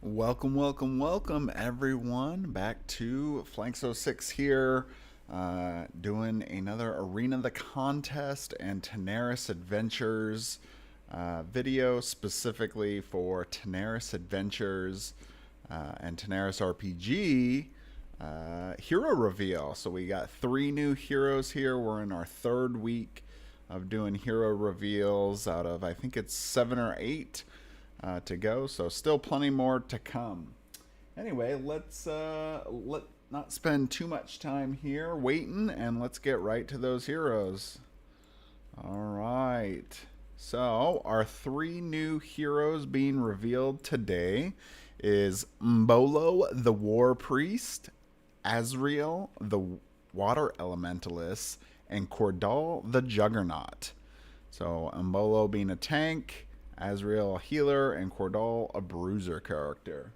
Welcome everyone back to Flanks06 here, doing another Arena the Contest and Tanares Adventures video specifically for Tanares Adventures and Tanares RPG hero reveal. So we got 3 new heroes here. We're in our 3rd week of doing hero reveals out of, I think it's 7 or 8 to go, so still plenty more to come. Anyway, let's not spend too much time here waiting, and let's get right to those heroes. All right, so our 3 new heroes being revealed today is Mbolo the War Priest, Azriel the Water Elementalist, and Kor'dal the Juggernaut. So Mbolo being a tank, Azriel a healer, and Kor'dal a bruiser character.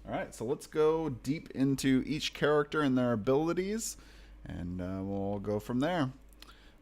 Alright, so let's go deep into each character and their abilities, and we'll go from there.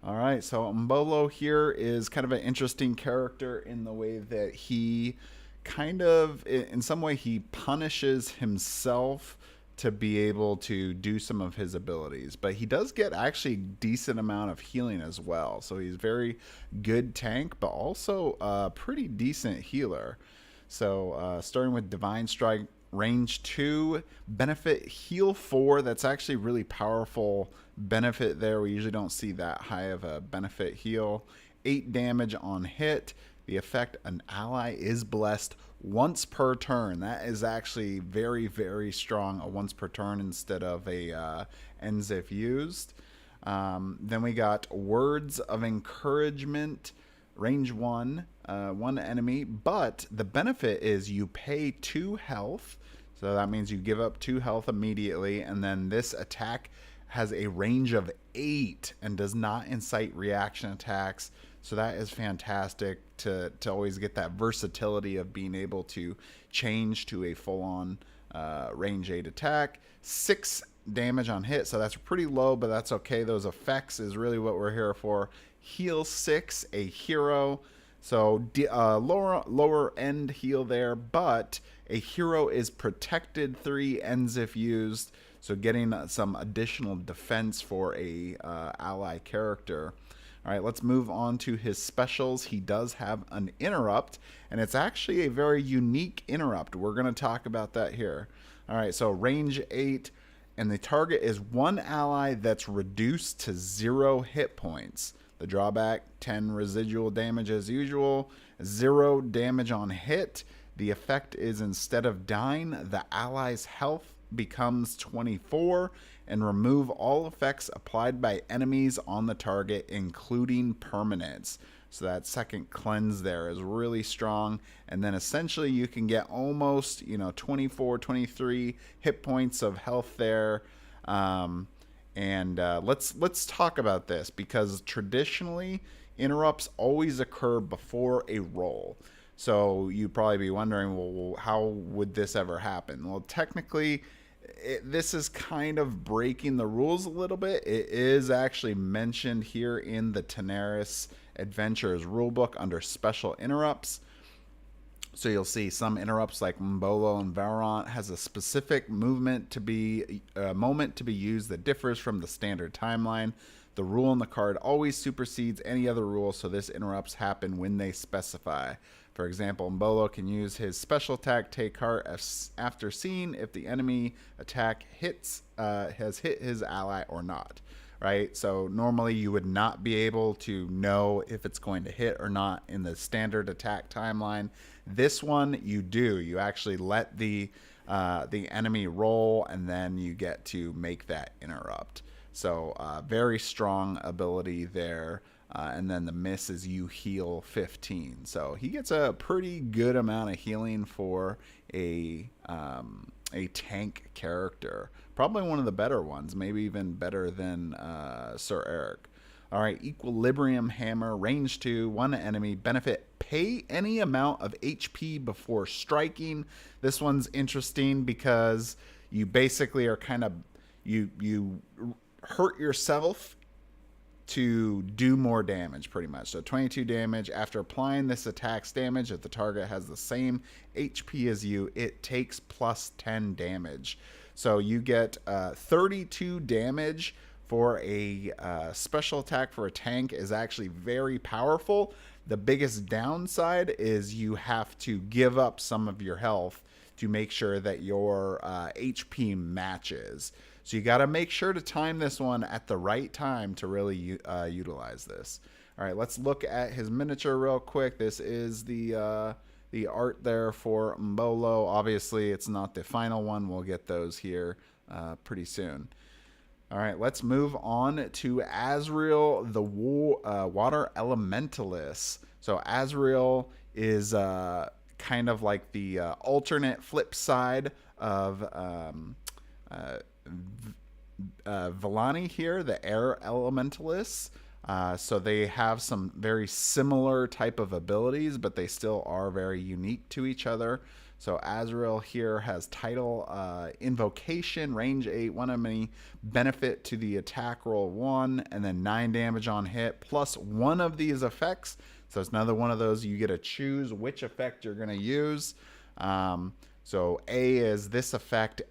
Alright, so Mbolo here is kind of an interesting character in the way that he kind of, in some way, he punishes himself to be able to do some of his abilities, but he does get actually decent amount of healing as well. So he's very good tank, but also a pretty decent healer. So starting with Divine Strike, range 2, benefit heal 4. That's actually really powerful benefit there. We usually don't see that high of a benefit heal. 8 damage on hit. The effect, an ally is blessed once per turn. That is actually very, very strong, a once per turn instead of a ends if used. Then we got Words of Encouragement, range 1, 1 enemy, but the benefit is you pay 2 health. So that means you give up 2 health immediately, and then this attack has a range of 8 and does not incite reaction attacks. So that is fantastic to always get that versatility of being able to change to a full-on range 8 attack. 6 damage on hit, so that's pretty low, but that's okay. Those effects is really what we're here for. Heal 6, a hero. So lower end heal there, but a hero is protected 3, ends if used. So getting some additional defense for a ally character. All right, let's move on to his specials. He does have an interrupt, and it's actually a very unique interrupt. We're going to talk about that here. All right, so range 8, and the target is 1 ally that's reduced to 0 hit points. The drawback, 10 residual damage as usual, 0 damage on hit. The effect is instead of dying, the ally's health becomes 24, and remove all effects applied by enemies on the target, including permanents. So that second cleanse there is really strong, and then essentially you can get almost 24, 23 hit points of health there. Let's talk about this, because traditionally interrupts always occur before a roll. So you'd probably be wondering, well, how would this ever happen? Well, technically, this is kind of breaking the rules a little bit. It is actually mentioned here in the Tanares Adventures rulebook under special interrupts. So you'll see some interrupts like Mbolo and Valorant has a specific moment to be used that differs from the standard timeline. The rule in the card always supersedes any other rule, so this interrupts happen when they specify. For example, Mbolo can use his special attack Take Heart after seeing if the enemy attack has hit his ally or not. Right? So normally you would not be able to know if it's going to hit or not in the standard attack timeline. This one you do. You actually let the enemy roll, and then you get to make that interrupt. So very strong ability there. And then the miss is you heal 15. So he gets a pretty good amount of healing for a tank character. Probably one of the better ones, maybe even better than Sir Eric. All right, Equilibrium Hammer, range 2, 1 enemy, benefit, pay any amount of HP before striking. This one's interesting because you basically are kind of, you hurt yourself to do more damage, pretty much. So 22 damage. After applying this attack's damage, if the target has the same HP as you, it takes plus 10 damage. So you get 32 damage for a special attack for a tank is actually very powerful. The biggest downside is you have to give up some of your health to make sure that your HP matches. So you got to make sure to time this one at the right time to really utilize this. All right, let's look at his miniature real quick. This is the art there for Mbolo. Obviously, it's not the final one. We'll get those here pretty soon. All right, let's move on to Azriel, the Water Elementalist. So Azriel is kind of like the alternate flip side of Vellani here, the Air Elementalists. So they have some very similar type of abilities, but they still are very unique to each other. So Azriel here has title, invocation, range 8, 1 enemy, benefit to the attack roll 1, and then 9 damage on hit, plus one of these effects. So it's another one of those you get to choose which effect you're going to use. So A is this effect.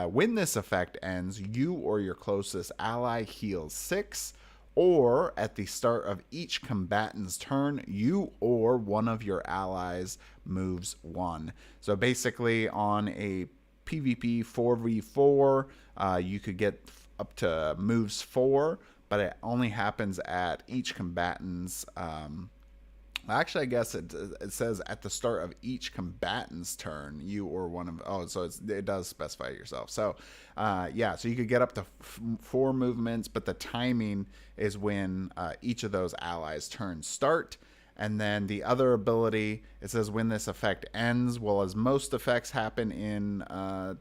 When this effect ends, you or your closest ally heals 6. Or at the start of each combatant's turn, you or one of your allies moves 1. So basically on a PvP 4v4, you could get up to moves 4, but it only happens at each combatant's actually, I guess it says at the start of each combatant's turn, you or one of... Oh, so it does specify it yourself. So, yeah, so you could get up to 4 movements, but the timing is when each of those allies' turns start. And then the other ability, it says when this effect ends. Well, as most effects happen in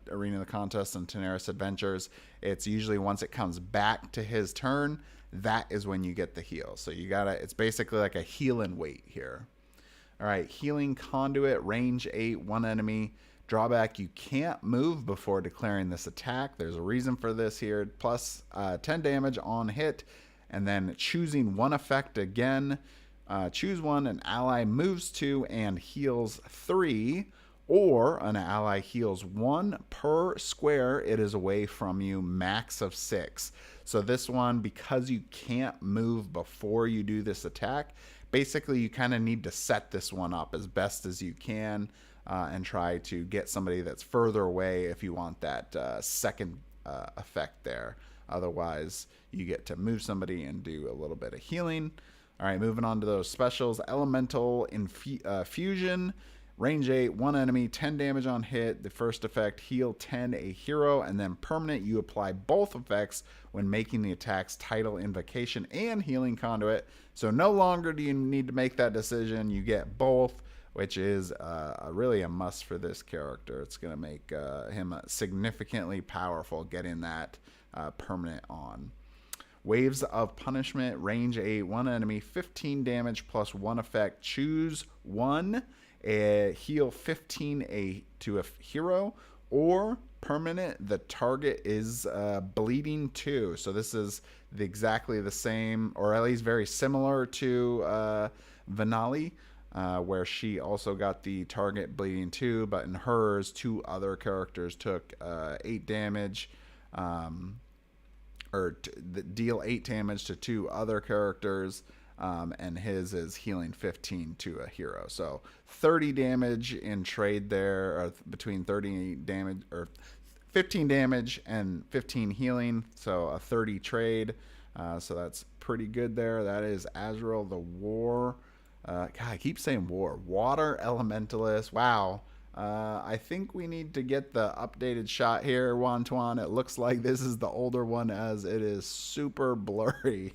Arena of the Contest and Tanares Adventures, it's usually once it comes back to his turn, that is when you get the heal. So you gotta, it's basically like a heal and wait here. All right, healing conduit, range 8, 1 enemy. Drawback, you can't move before declaring this attack. There's a reason for this here. Plus 10 damage on hit, and then choosing one effect again. Choose one, an ally moves 2 and heals 3, or an ally heals 1 per square it is away from you, max of 6. So this one, because you can't move before you do this attack, basically you kind of need to set this one up as best as you can and try to get somebody that's further away if you want that second effect there. Otherwise, you get to move somebody and do a little bit of healing. All right, moving on to those specials. Elemental Fusion, range 8, 1 enemy, 10 damage on hit. The first effect, heal 10 a hero, and then permanent, you apply both effects when making the attack's title, invocation, and healing conduit. So no longer do you need to make that decision. You get both, which is really a must for this character. It's going to make him significantly powerful getting that permanent on. Waves of Punishment, range 8, 1 enemy, 15 damage plus 1 effect. Choose one, heal 15 to a hero, or permanent, the target is bleeding 2. So this is exactly the same, or at least very similar to Vanali, where she also got the target bleeding 2, but in hers, 2 other characters took 8 damage. Or deal 8 damage to 2 other characters, and his is healing 15 to a hero. So 30 damage in trade there, or between 30 damage or 15 damage and 15 healing. So a 30 trade. So that's pretty good there. That is Azriel the War. God, I keep saying war. Water Elementalist. Wow. I think we need to get the updated shot here, Wantuan. It looks like this is the older one as it is super blurry.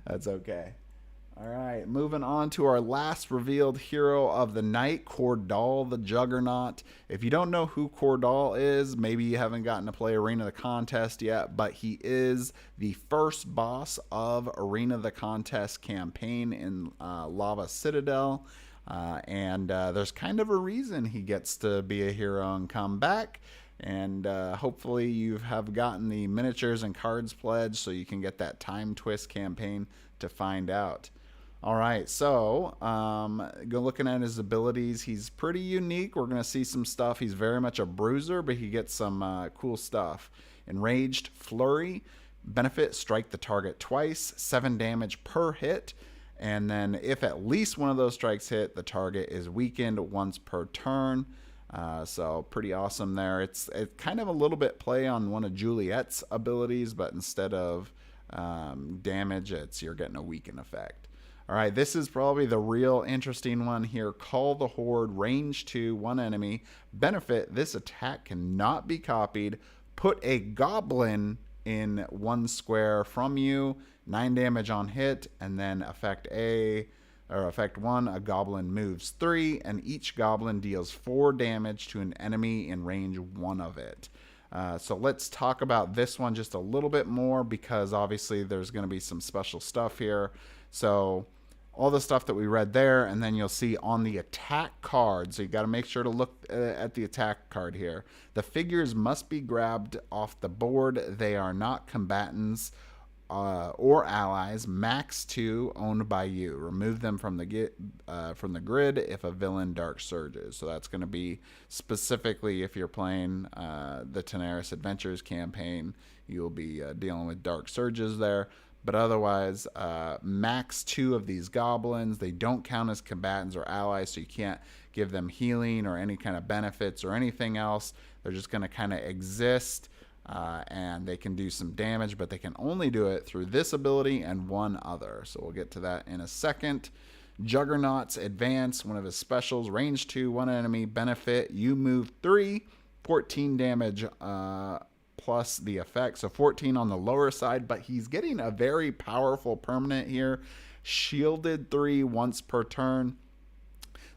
That's okay. All right, moving on to our last revealed hero of the night, Kor'dal the Juggernaut. If you don't know who Kor'dal is, maybe you haven't gotten to play Arena of the Contest yet, but he is the first boss of Arena of the Contest campaign in Lava Citadel. And there's kind of a reason he gets to be a hero and come back. And hopefully you have gotten the miniatures and cards pledge so you can get that time twist campaign to find out. All right, so go looking at his abilities. He's pretty unique. We're going to see some stuff. He's very much a bruiser, but he gets some cool stuff. Enraged Flurry. Benefit, strike the target twice, 7 damage per hit. And then if at least one of those strikes hit, the target is weakened once per turn. So pretty awesome there. It's kind of a little bit play on one of Juliet's abilities, but instead of damage, you're getting a weaken effect. All right, this is probably the real interesting one here. Call the Horde, range 2, 1 enemy. Benefit, this attack cannot be copied. Put a goblin in 1 square from you, 9 damage on hit, and then effect 1, a goblin moves 3, and each goblin deals 4 damage to an enemy in range 1 of it. So let's talk about this one just a little bit more, because obviously there's going to be some special stuff here. So all the stuff that we read there, and then you'll see on the attack card. So you got to make sure to look at the attack card here. The figures must be grabbed off the board. They are not combatants or allies. Max 2, owned by you. Remove them from the grid if a villain dark surges. So that's going to be specifically if you're playing the Tanares Adventures campaign. You'll be dealing with dark surges there. But otherwise, max 2 of these goblins. They don't count as combatants or allies, so you can't give them healing or any kind of benefits or anything else. They're just going to kind of exist, and they can do some damage, but they can only do it through this ability and one other. So we'll get to that in a second. Juggernaut's Advance, one of his specials, range 2, 1 enemy, benefit, you move 3, 14 damage plus the effect, so 14 on the lower side, but he's getting a very powerful permanent here. Shielded 3 once per turn.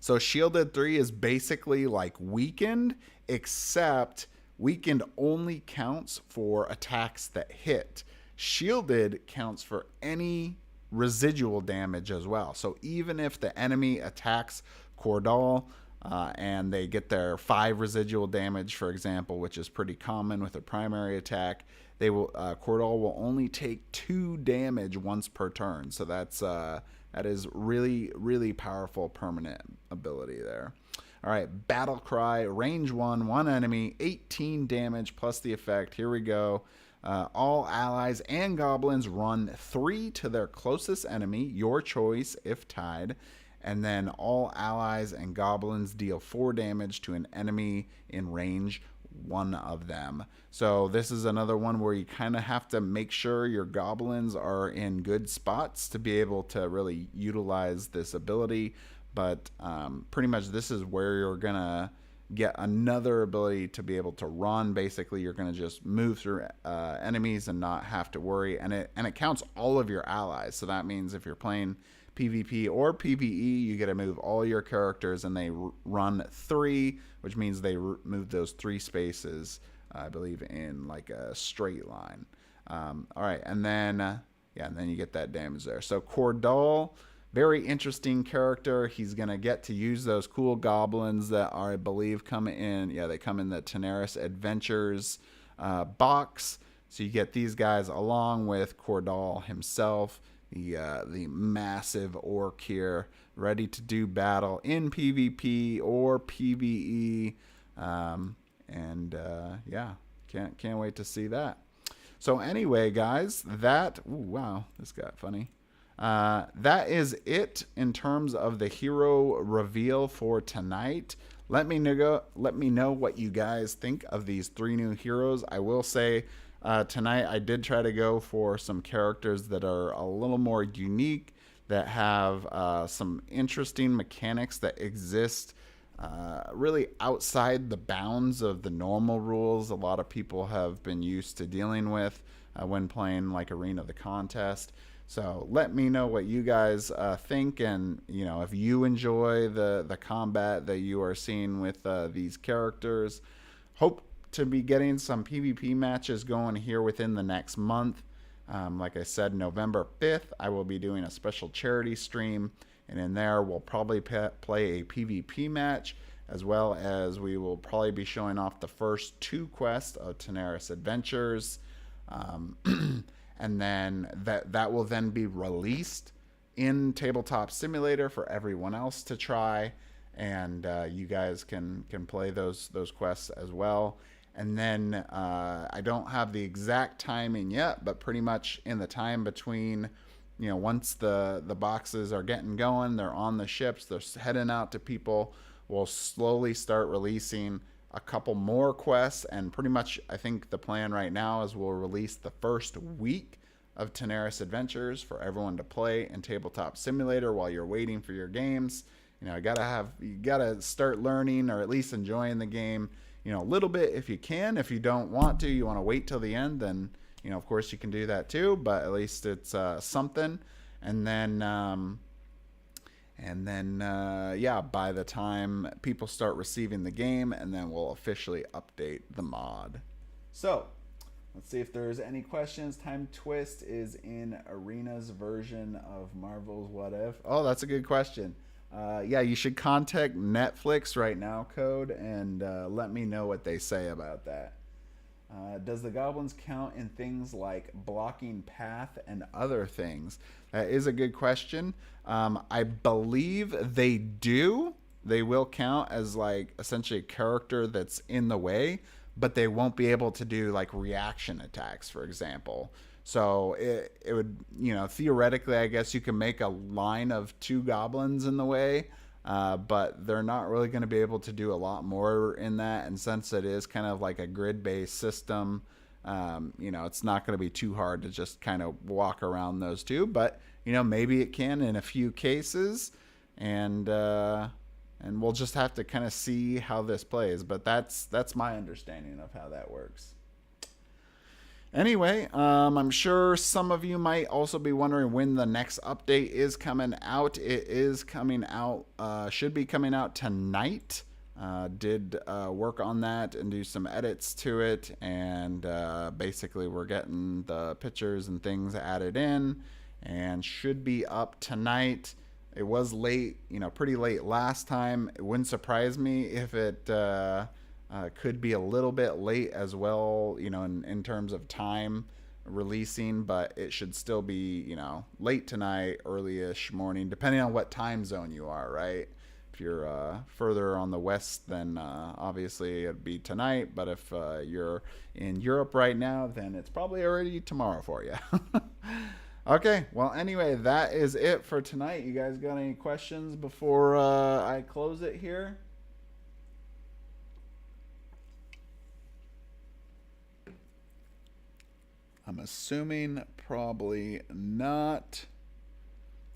So shielded 3 is basically like weakened, except weakened only counts for attacks that hit. Shielded counts for any residual damage as well. So even if the enemy attacks Kor'dal, and they get their 5 residual damage, for example, which is pretty common with a primary attack, they will Kor'dal will only take 2 damage once per turn. So that is really, really powerful permanent ability there. All right, Battle Cry, range 1, 1 enemy, 18 damage plus the effect. Here we go. All allies and goblins run 3 to their closest enemy, your choice if tied. And then all allies and goblins deal 4 damage to an enemy in range 1 of them. So this is another one where you kind of have to make sure your goblins are in good spots to be able to really utilize this ability. But pretty much this is where you're going to get another ability to be able to run. Basically, you're going to just move through enemies and not have to worry. And it counts all of your allies. So that means if you're playing PvP or PvE, you get to move all your characters, and they run 3, which means they move those 3 spaces, I believe, in like a straight line. All right, and then you get that damage there. So Kor'dal, very interesting character. He's gonna get to use those cool goblins that are, I believe, come in. Yeah, they come in the Tanares Adventures box. So you get these guys along with Kor'dal himself. The massive orc here, ready to do battle in PvP or PvE, yeah, can't wait to see that. So anyway, guys, wow, this got funny. That is it in terms of the hero reveal for tonight. Let me know what you guys think of these 3 new heroes. I will say, tonight I did try to go for some characters that are a little more unique, that have some interesting mechanics that exist really outside the bounds of the normal rules a lot of people have been used to dealing with when playing like Arena of the Contest. So let me know what you guys think, and if you enjoy the combat that you are seeing with these characters. Hope to be getting some PvP matches going here within the next month. Like I said, November 5th, I will be doing a special charity stream, and in there we'll probably play a PvP match, as well as we will probably be showing off the first 2 quests of Tanares Adventures. Um, and then that will then be released in Tabletop Simulator for everyone else to try, and you guys can play those quests as well. And then I don't have the exact timing yet, but pretty much in the time between, once the boxes are getting going, they're on the ships, they're heading out to people, we'll slowly start releasing a couple more quests. And pretty much I think the plan right now is we'll release the first week of Tanares Adventures for everyone to play in Tabletop Simulator while you're waiting for your games. You gotta start learning, or at least enjoying the game, a little bit if you can. If you don't want to, you want to wait till the end, then of course you can do that too, but at least it's something. And then by the time people start receiving the game, and then we'll officially update the mod. So let's see if there's any questions. Time Twist is in Arena's version of Marvel's What If. Oh, that's a good question. You should contact Netflix right now, Code, and let me know what they say about that. Does the goblins count in things like blocking path and other things? That is a good question. I believe they do. They will count as like essentially a character that's in the way, but they won't be able to do like reaction attacks, for example. So it would, theoretically, I guess you can make a line of 2 goblins in the way, but they're not really going to be able to do a lot more in that. And since it is kind of like a grid-based system, it's not going to be too hard to just kind of walk around those 2. But, maybe it can in a few cases, and we'll just have to kind of see how this plays. But that's my understanding of how that works. Anyway, I'm sure some of you might also be wondering when the next update is coming out. It is coming out, should be coming out tonight. Did work on that and do some edits to it, and basically we're getting the pictures and things added in, and should be up tonight. It was late, pretty late last time. It wouldn't surprise me if it could be a little bit late as well, in terms of time releasing, but it should still be, late tonight, early-ish morning, depending on what time zone you are, right? If you're further on the west, then obviously it'd be tonight, but if you're in Europe right now, then it's probably already tomorrow for you. Okay, well, anyway, that is it for tonight. You guys got any questions before I close it here? I'm assuming probably not.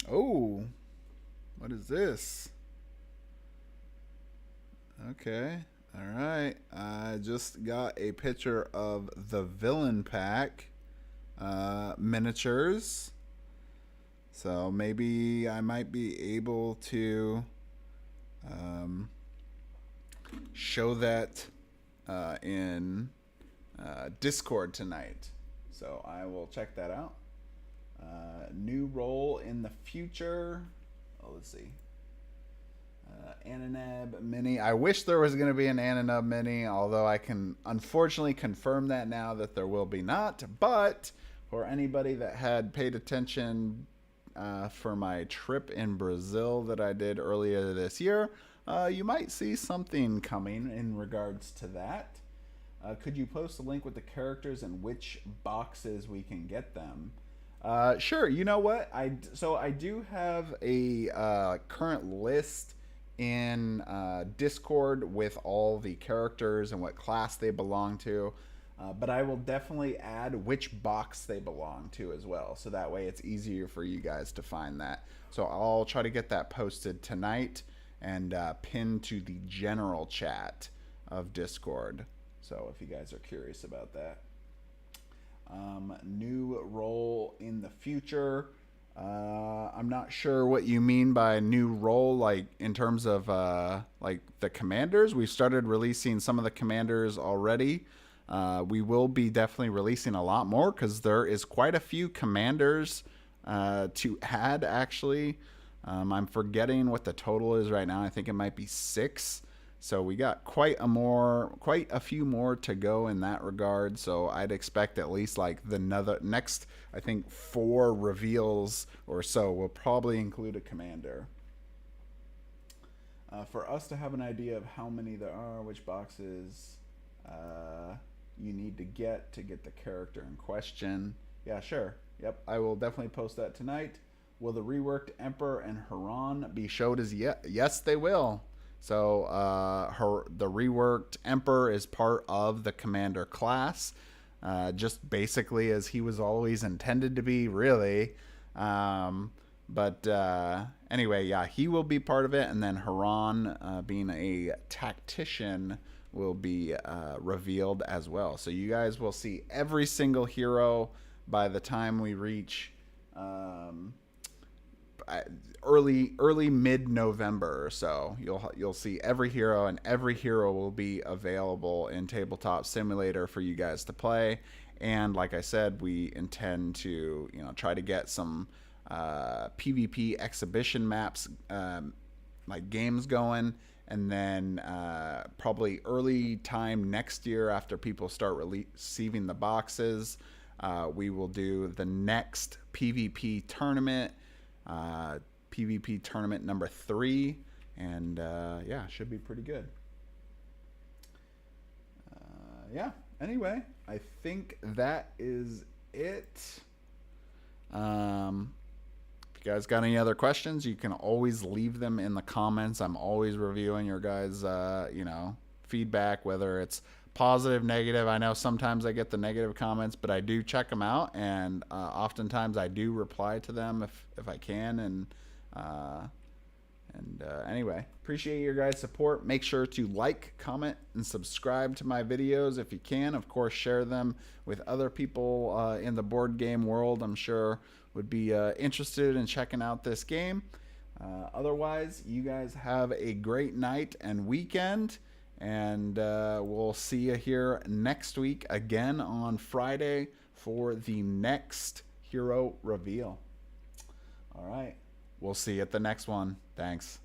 Oh, what is this? Okay, all right. I just got a picture of the villain pack miniatures. So maybe I might be able to show that in Discord tonight. So I will check that out. New role in the future. Oh, let's see. Ananab Mini. I wish there was going to be an Ananab Mini, although I can unfortunately confirm that now that there will be not. But for anybody that had paid attention for my trip in Brazil that I did earlier this year, you might see something coming in regards to that. Could you post a link with the characters and which boxes we can get them? Sure. You know what? I do have a current list in Discord with all the characters and what class they belong to. But I will definitely add which box they belong to as well. So that way it's easier for you guys to find that. So I'll try to get that posted tonight and pinned to the general chat of Discord. So if you guys are curious about that. New role in the future. I'm not sure what you mean by new role, like in terms of like the commanders. We've started releasing some of the commanders already. We will be definitely releasing a lot more because there is quite a few commanders to add, actually. I'm forgetting what the total is right now. I think it might be 6 So we got quite a few more to go in that regard. So I'd expect at least like the next, I think 4 reveals or so will probably include a commander. For us to have an idea of how many there are, which boxes you need to get the character in question. Yeah, sure. Yep, I will definitely post that tonight. Will the reworked Emperor and Haran be showed as yet? Yes, they will. So the reworked Emperor is part of the commander class, just basically as he was always intended to be, really. But anyway, yeah, he will be part of it, and then Haran, being a tactician, will be revealed as well. So you guys will see every single hero by the time we reach early mid-November or so. You'll see every hero, and every hero will be available in Tabletop Simulator for you guys to play. And like I said, we intend to try to get some PvP exhibition maps, like games going, and then probably early time next year, after people start receiving the boxes, we will do the next PvP tournament, PvP tournament number 3, and yeah, should be pretty good. Yeah, anyway, I think that is it. If you guys got any other questions, you can always leave them in the comments. I'm always reviewing your guys feedback, whether it's positive, negative. I know sometimes I get the negative comments, but I do check them out, and oftentimes I do reply to them if I can. And anyway, appreciate your guys' support. Make sure to like, comment, and subscribe to my videos if you can. Of course, share them with other people in the board game world. I'm sure would be interested in checking out this game. Otherwise, you guys have a great night and weekend, and we'll see you here next week again on Friday for the next hero reveal. All right, we'll see you at the next one. Thanks.